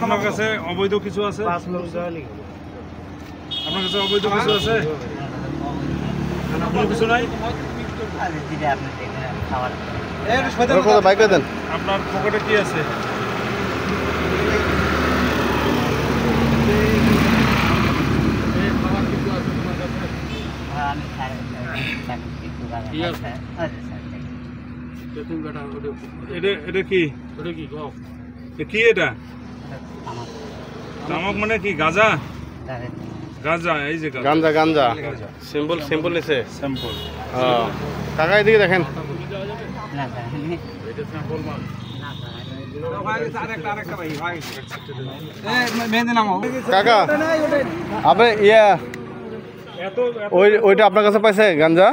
আপনার কাছে অবৈধ কিছু আছে? আপনার কাছে অবৈধ কিছু আছে? কোনো কিছু নাই? আপনার পকেটে কি আছে? এটা কি কি এটা তামাক মানে কি গাঁজা? গাঁজা, এই যে গাঞ্জা গাঞ্জা সিম্পল সিম্পল নিছে স্যাম্পল। কাকা এদিকে দেখেন কাকা আপনি ইয়া ওইটা আপনার কাছে পাইছে গাঞ্জা?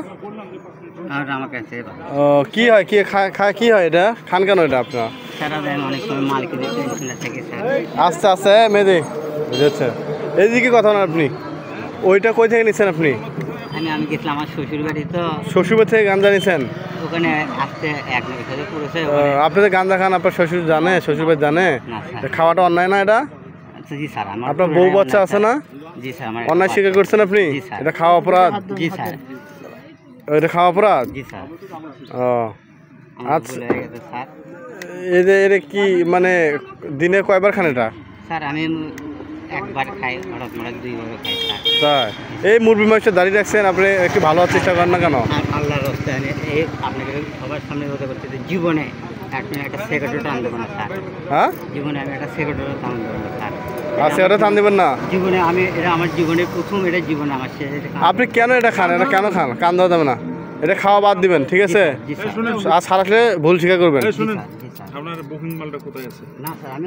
কি হয় কি খায় কি হয় এটা খান কেন এটা আপনার? আস্তে আস্তে মেয়েদি বুঝেছে এইদিকে কথা না আপনি ওইটা কই থেকে নিচ্ছেন আপনি? আমি গেছিলাম আমার শ্বশুর বাড়ি তো শ্বশুর বাড়ি থেকে গাঞ্জা নিচ্ছেন? ওখানে আসতে এক মিনিট পুরোছে। আপনি তো গাঞ্জা খান আপনার শ্বশুর জানে শ্বশুর বাড়ি জানে? খাওয়াটা অন্যায় না এটা? জি স্যার আপনার বউ বাচ্চা আছে না? জি স্যার অন্যায় স্বীকার করছেন আপনি? এটা খাওয়া অপরাধ? জি স্যার এটা খাওয়া অপরাধ? জি স্যার। ও আচ্ছা এটা কি মানে দিনে কয়বার খান এটা? স্যার আমি একবার খাই হঠাৎ হঠাৎ দুইবার খাই স্যার। তাই এই মুরগি মাংস দাঁড়িয়ে রাখছেন আপনি একটু ভালো হওয়ার চেষ্টা করেন না কেন? আল্লাহর রাস্তায় এই আপনাকে সবার সামনে কথা বলতে জীবনে আপনি একটা সিগারেটও টান দেবো না স্যার। হ্যাঁ জীবনে আমি একটা সিগারেটও টান দেবো না স্যার। আর সিগারেট টান দেবেন না? জীবনে আমি এটা আমার জীবনের প্রথম, এটা জীবনে আমার শেষ। আপনি কেন এটা খান? এটা কেন খান? কান দেওয়া যাবে না, এটা খাওয়া বাদ দিবেন ঠিক আছে? আর সারা ভুল স্বীকার করবেন। শুনেন আপনার বুকিং মালটা কোথায় আছে? না স্যার আমি